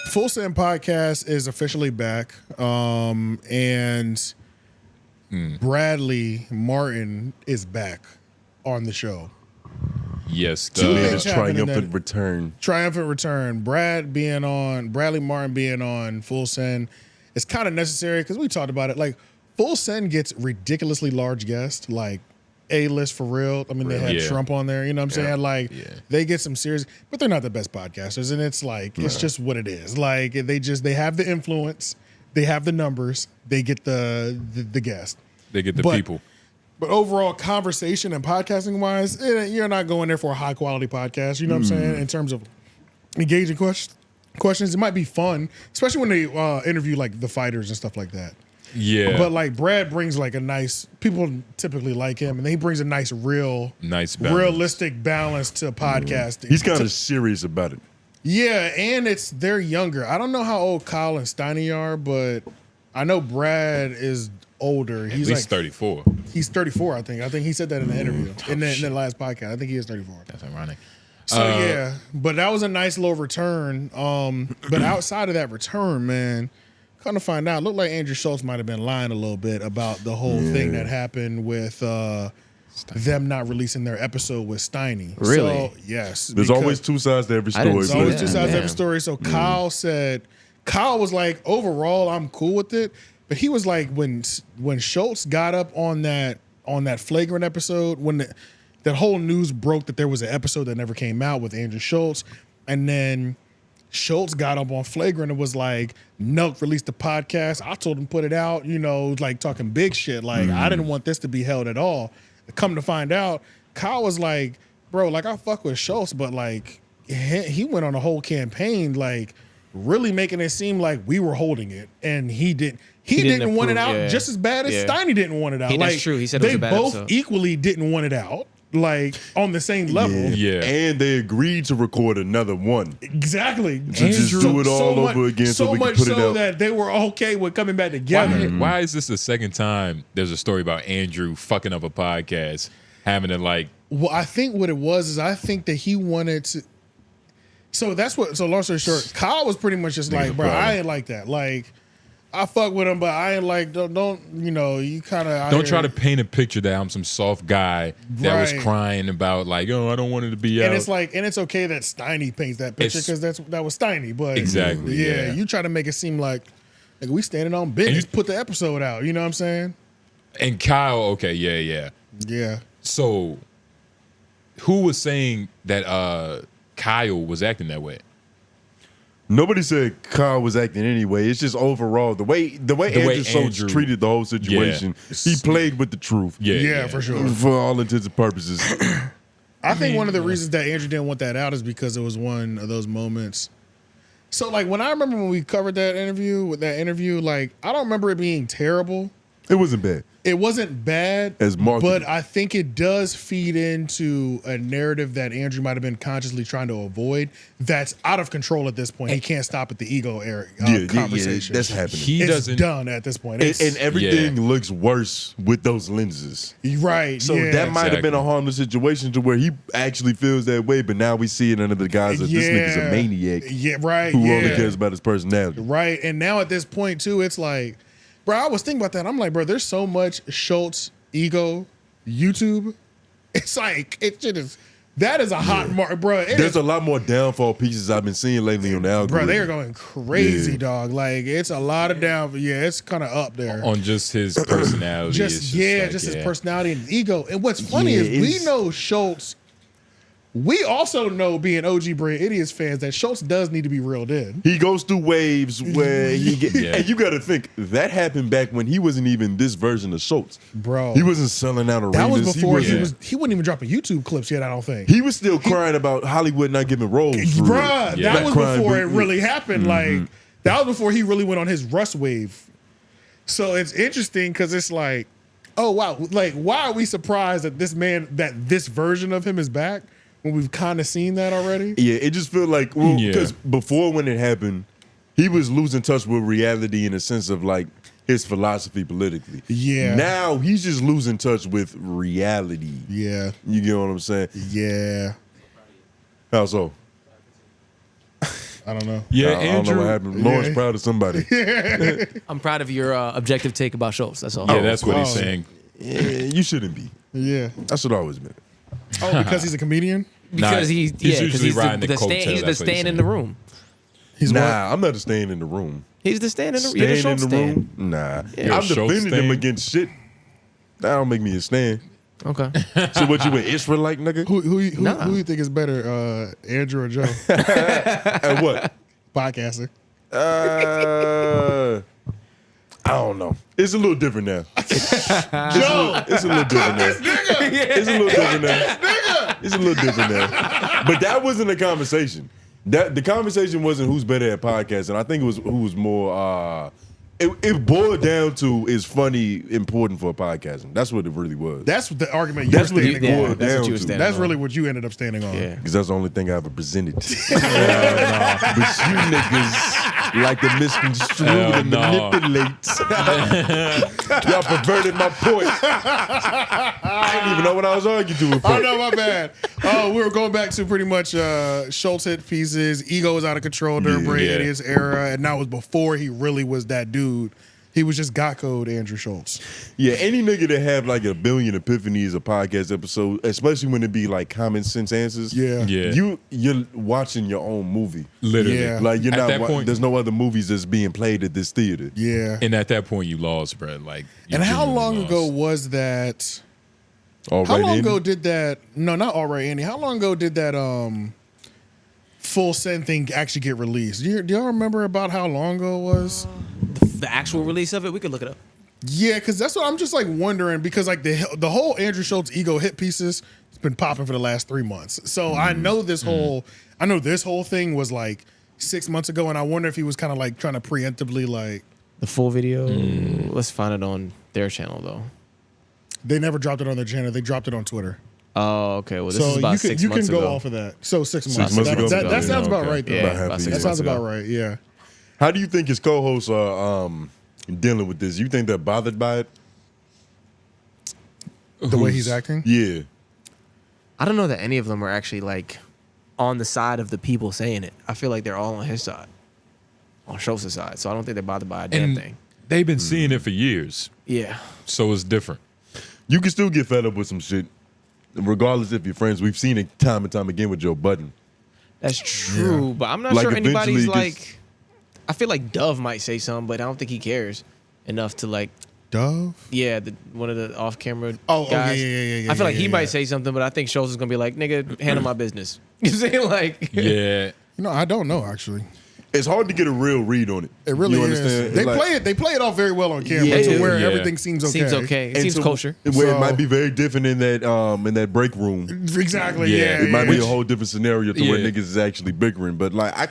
Full Send Podcast is officially back. And Bradley Martin is back on the show. Yes, the triumphant return. Triumphant return. Bradley Martin being on Full Send is kind of necessary because we talked about it. Like, Full Send gets ridiculously large guests, like A-list for real. I mean, they had Trump on there, you know what I'm saying? Like, they get some serious, but they're not the best podcasters, and it's like, it's just what it is. Like, they have the influence, they have the numbers, they get the guest. They get the people. But overall, conversation and podcasting wise, you're not going there for a high quality podcast. You know what I'm saying? In terms of engaging questions, it might be fun, especially when they interview like the fighters and stuff like that. Yeah. But like Brad brings like a nice, people typically like him, and he brings a nice realistic balance to podcasting. He's kind of serious about it. Yeah, and they're younger. I don't know how old Kyle and Steiny are, but I know Brad is older. He's at least 34. He's 34, I think. I think he said that in the interview, in the last podcast. I think he is 34. That's ironic. So yeah, but that was a nice little return. But outside of that return, man, kind of find out, looked like Andrew Schulz might have been lying a little bit about the whole thing that happened with them not releasing their episode with Steiny. Really? So, yes. There's always two sides to every story. There's always two sides to every story. So Kyle was like, overall, I'm cool with it. But he was like, when Schulz got up on that Flagrant episode, when that whole news broke that there was an episode that never came out with Andrew Schulz, and then Schulz got up on Flagrant and was like, Nelk released the podcast. I told him put it out, like talking big shit. Like, I didn't want this to be held at all. Come to find out, Kyle was like, bro, like I fuck with Schulz, but like he went on a whole campaign, like really making it seem like we were holding it, and he didn't want it out just as bad as Steiny didn't want it out. That's true. He said it was a bad episode. They both equally didn't want it out, like on the same level. Yeah. And they agreed to record another one. Exactly. To just do it all over again so we can put it out. So much so that they were okay with coming back together. Why is this the second time there's a story about Andrew fucking up a podcast, having to like... Well, I think what it was is I think that he wanted to... So long story short, Kyle was pretty much just like, bro, I ain't like that. Like, I fuck with him, but I ain't like, don't you kind of... Don't try to paint a picture that I'm some soft guy that was crying about like, I don't want it to be out. And it's like, and it's okay that Steiny paints that picture because that was Steiny, but... Exactly, yeah. You try to make it seem like we standing on business, put the episode out, you know what I'm saying? And Kyle, okay, yeah. Yeah. So, who was saying that Kyle was acting that way? Nobody said Kyle was acting anyway. It's just overall the way Andrew Schulz treated the whole situation. He played with the truth. Yeah, for sure. For all intents and purposes. I think one of the reasons that Andrew didn't want that out is because it was one of those moments. So like when I remember when we covered that interview, like I don't remember it being terrible. It wasn't bad. It wasn't bad, as marketed, but I think it does feed into a narrative that Andrew might have been consciously trying to avoid. That's out of control at this point. He can't stop at the ego conversation. That's happening. It's done at this point. And everything looks worse with those lenses. Right. So that might have been a harmless situation to where he actually feels that way, but now we see it under the guise of this nigga's a maniac. Yeah, right. Who only cares about his personality. Right. And now at this point too, it's like, bro, I was thinking about that. I'm like, bro, there's so much Schulz ego YouTube. It's like, that is a hot mark, bro. There's a lot more downfall pieces I've been seeing lately on the algorithm. Bro, they are going crazy, dog. Like, it's a lot of downfall. Yeah, it's kind of up there. On just his personality. just his personality and his ego. And what's funny is we know Schulz. We also know, being OG Brand Idiots fans, that Schulz does need to be reeled in. He goes through waves where he gets... And you got to think, that happened back when he wasn't even this version of Schulz. Bro. He wasn't selling out arenas. That was before he wasn't even dropping YouTube clips yet, I don't think. He was still crying about Hollywood not giving roles. Bruh, that was before it really happened. Like, that was before he really went on his Russ wave. So it's interesting because it's like, oh, wow. Like, why are we surprised that this version of him is back? When we've kind of seen that already? Yeah, it just felt like, because before when it happened, he was losing touch with reality in the sense of like his philosophy politically. Yeah. Now he's just losing touch with reality. Yeah. You get what I'm saying? Yeah. How so? I don't know. Yeah, I don't know Andrew. what happened. Lawrence proud of somebody. I'm proud of your objective take about Schulz. That's all. Yeah, that's what he's Oh. saying. Yeah, you shouldn't be. Yeah. That's what I always meant. Oh, because he's a comedian? Because he's he's riding the the coattail, stand. He's the that's what he's stand in saying. the room. He's what? Nah, I'm not a staying in the room. He's the stand in the room. You're the Staying in Schulz the stand. room? Nah. Yeah. I've Schulz defended him stand? against shit. That don't make me a stand. Okay. So what, you an Israelite, nigga? Who Nah. you think is better, Andrew or Joe? And what? Podcasting. I don't know. It's a little different now. Joe! It's a little different now. It's a little different now. It's a little different now. But that wasn't a conversation. The conversation wasn't who's better at podcasting. I think it was who was more. It boiled down to is funny important for podcasting. That's what it really was. That's the argument you That's were what standing it on. boiled that's down what you were to. standing That's on. really what you ended up standing on. Yeah. Because that's the only thing I ever presented. But you niggas like to misconstrue and manipulate. Y'all perverted my point. I didn't even know what I was arguing to with. Oh no, my bad. Oh, we were going back to pretty much Schulz hit pieces. Ego was out of control during Brain Yeah. Idiot's era, and that was before he really was that dude. He was just got code Andrew Schulz. Yeah, any nigga that have like a billion epiphanies a podcast episode, especially when it be like common sense answers. Yeah. Yeah. You're watching your own movie. Literally. Yeah. Like you're At not. that point- There's no other movies that's being played at this theater. Yeah. And at that point, you lost, bro. Like, you And how genuinely long lost. ago was that? All How right, long Andy? ago did that? No, not all right, Andy. How long ago did that full send thing actually get released? Do y'all remember about how long ago it was? The actual release of it, we could look it up. Yeah, because that's what I'm just like wondering, because like the whole Andrew Schulz ego hit pieces has been popping for the last 3 months. So I know this whole thing was like 6 months ago, and I wonder if he was kind of like trying to preemptively like The full video. Let's find it on their channel though. they never dropped it on their channel. They dropped it on Twitter. Oh, okay. Well, this So is about you 6 can months go ago. off of that. So 6 months. months That, ago. that, that Yeah, sounds about okay. right though. Yeah, About half about a 6 year. That sounds about right. Yeah. How do you think his co-hosts are dealing with this? You think they're bothered by it? The way he's acting. Yeah. I don't know that any of them are actually like on the side of the people saying it. I feel like they're all on his side, on Schulz's side. So I don't think they're bothered by a damn And thing. they've been seeing it for years, Yeah. so it's different. You can still get fed up with some shit, regardless if you're friends. We've seen it time and time again with Joe Budden. That's true, but I'm not Like, sure anybody's eventually it gets- like. I feel like Dove might say something, but I don't think he cares enough to like. Dove. Yeah, one of the off-camera Oh, guys. yeah. I feel like he yeah. might say something, but I think Schulz is gonna be like, "Nigga, handle my business." You know what I'm saying? Like, Yeah. You know, I don't know actually. It's hard to get a real read on it. It really you is. understand? They It's like- play it off very well on camera Yeah, to they where do. Yeah. everything seems okay. seems okay. It and seems so- kosher. Where it So- might be very different in that break room. Exactly. Yeah. Yeah. It might yeah. be a whole different scenario to where Yeah. niggas is actually bickering. But like I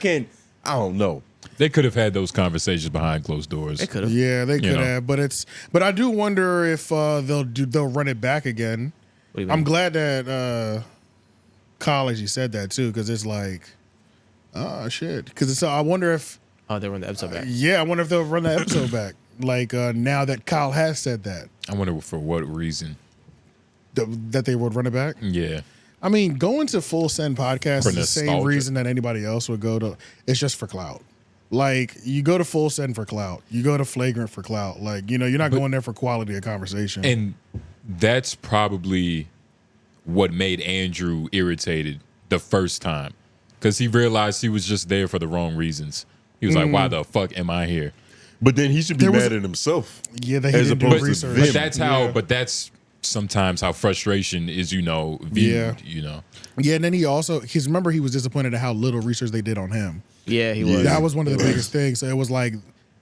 don't know. They could have had those conversations behind closed doors. They could have. Yeah, they could know. have, but I do wonder if they'll run it back again. What do you I'm mean? glad that Kyle actually said that too, because it's like, oh shit. Because it's I wonder if Oh, they run the episode back. I wonder if they'll run the episode back. Like now that Kyle has said that I wonder for what reason. that they would run it back. Yeah. I mean, going to Full Send podcast For is the same nostalgia. reason that anybody else would go to. It's just for clout. Like you go to Full Send for clout. You go to Flagrant for clout. Like you're not going there for quality of conversation. And that's probably what made Andrew irritated the first time, because he realized he was just there for the wrong reasons. He was like, why the fuck am I here? But then he should be There was mad a- at himself. yeah, they as didn't do opposed to research. them. But that's how. Yeah. But that's sometimes how frustration is, viewed. Yeah. You Yeah, and then remember he was disappointed at how little research they did on him. Yeah, he was. That was one of the biggest things. So it was like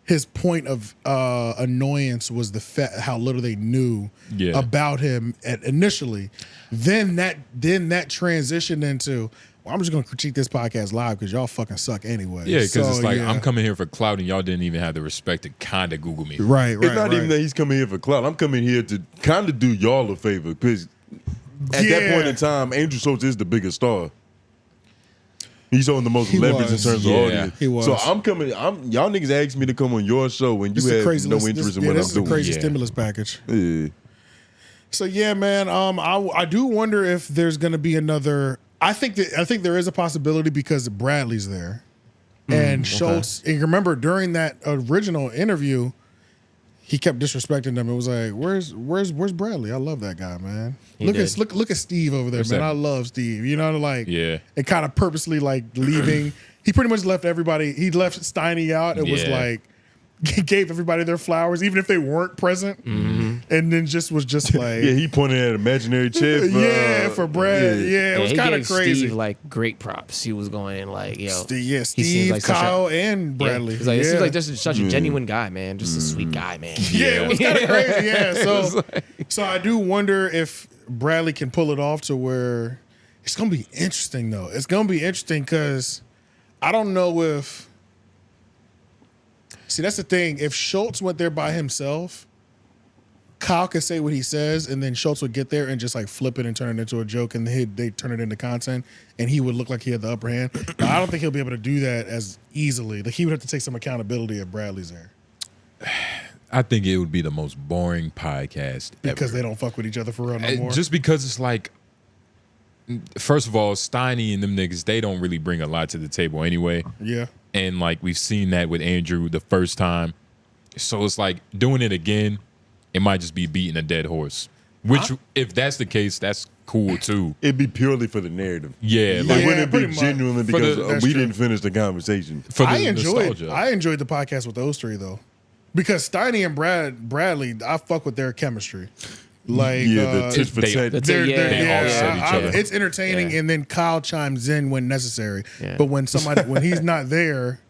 his point of annoyance was how little they knew Yeah. about him initially. Then that transitioned into, well, I'm just gonna critique this podcast live because y'all fucking suck anyway. Yeah, because So, it's like yeah. I'm coming here for clout, and y'all didn't even have the respect to kind of Google me. Right. It's not even that he's coming here for clout. I'm coming here to kind of do y'all a favor because at that Yeah. point in time, Andrew Schulz is the biggest star. He's on the most He leverage was. in terms Yeah, of audience. he was. So y'all niggas asked me to come on your show and This you is a had crazy no this interest in what this I'm is a doing. crazy Yeah. stimulus package. Yeah. So yeah, man. I do wonder if there's gonna be another. I think there is a possibility because Bradley's there. And Schulz, and you remember during that original interview, he kept disrespecting them. It was like, where's Bradley? I love that guy, man. Look at Steve over there, man. I love Steve. You know, like, yeah. And kind of purposely like leaving. He pretty much left everybody. He left Steiny out. It was like, he gave everybody their flowers, even if they weren't present. And then was just like, yeah, he pointed at an imaginary chair. For Brad. Yeah, it was kind of crazy. Steve, like, great props. He was going like, yo, Steve, like Kyle, and Bradley. He's like, it seems like just such a genuine guy, man. Just a sweet guy, man. Yeah, it was kind of crazy. Yeah, so I do wonder if Bradley can pull it off to where it's gonna be interesting though. It's gonna be interesting because I don't know if. See, that's the thing. If Schulz went there by himself, Kyle could say what he says, and then Schulz would get there and just like flip it and turn it into a joke, and they turn it into content, and he would look like he had the upper hand. But I don't think he'll be able to do that as easily. Like, he would have to take some accountability if Bradley's there. I think it would be the most boring podcast Because ever. they don't fuck with each other for real no more. Just because it's like, first of all, Steiny and them niggas, they don't really bring a lot to the table anyway. Yeah. And like we've seen that with Andrew the first time. So it's like doing it again, it might just be beating a dead horse. Which, if that's the case, that's cool too. It'd be purely for the narrative. Yeah. It Like, wouldn't be pretty much. genuinely because That's we true. didn't finish the conversation. for the I enjoyed nostalgia. the podcast with those three though. Because Steiny and Bradley, I fuck with their chemistry. Like, Yeah, the tit for they- tat. They offset each other. It's entertaining, Yeah. and then Kyle chimes in when necessary. Yeah. But when he's not there,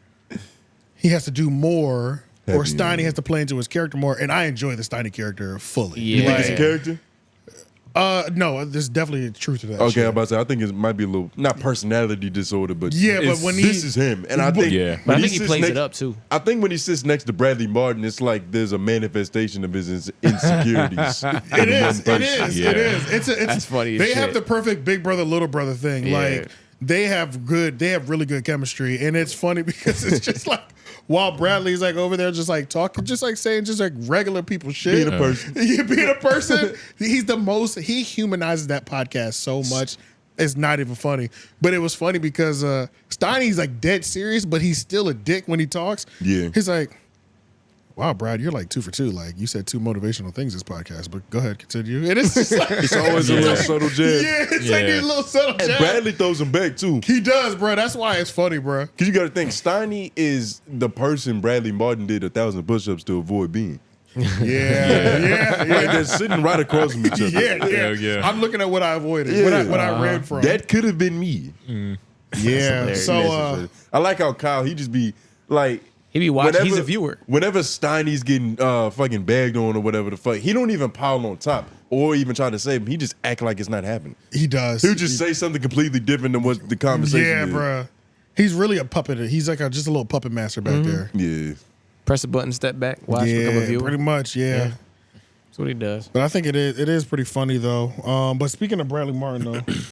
he has to do more, or Heavy, Steiny yeah. has to play into his character more. And I enjoy the Steiny character fully. Yeah. You think Like, it's a character? no, there's definitely a truth to that. Okay, shit. I'm about to say, I think it might be a little, not personality disorder, but Yeah, but it's- when this is him. And I think, Yeah. But I when think he sits plays next- it up too. I think when he sits next to Bradley Martin, it's like there's a manifestation of his insecurities. It is. It is. Yeah. It is. It's That's funny as They have shit. the perfect big brother, little brother thing. Yeah. Like, they have really good chemistry. And it's funny because it's just like, while Bradley's like over there just like talking, just like saying just like regular people shit. Being a person. Yeah, being a person. He humanizes that podcast so much. It's not even funny. But it was funny because Steiny's like dead serious, but he's still a dick when he talks. Yeah. He's like, wow, Brad, you're like 2 for 2. Like, you said 2 motivational things this podcast, but go ahead, continue. And it's just like, It's always a little subtle jab. yeah, it's like Yeah. a little subtle And jab. Bradley throws him back too. He does, bro. That's why it's funny, bro. Because you got to think, Steiny is the person Bradley Martin did 1,000 push-ups to avoid being. Yeah. Like they're sitting right across from each other. Yeah. I'm looking at what I avoided, Yeah. what I ran from. That could have been me. yeah. hilarious. So, I like how Kyle, he just be like, He be watching. He's a viewer. Whenever Steiny's getting fucking bagged on or whatever the fuck, he don't even pile on top or even try to save him. He just act like it's not happening. he does. He'll just say something completely different than what the conversation yeah, is. bro. He's really a puppet. He's like just a little puppet master back there. Yeah. Press a button, step back, watch, become a Yeah, viewer. pretty much. Yeah. That's what he does. But I think it is pretty funny though. But speaking of Bradley Martin though,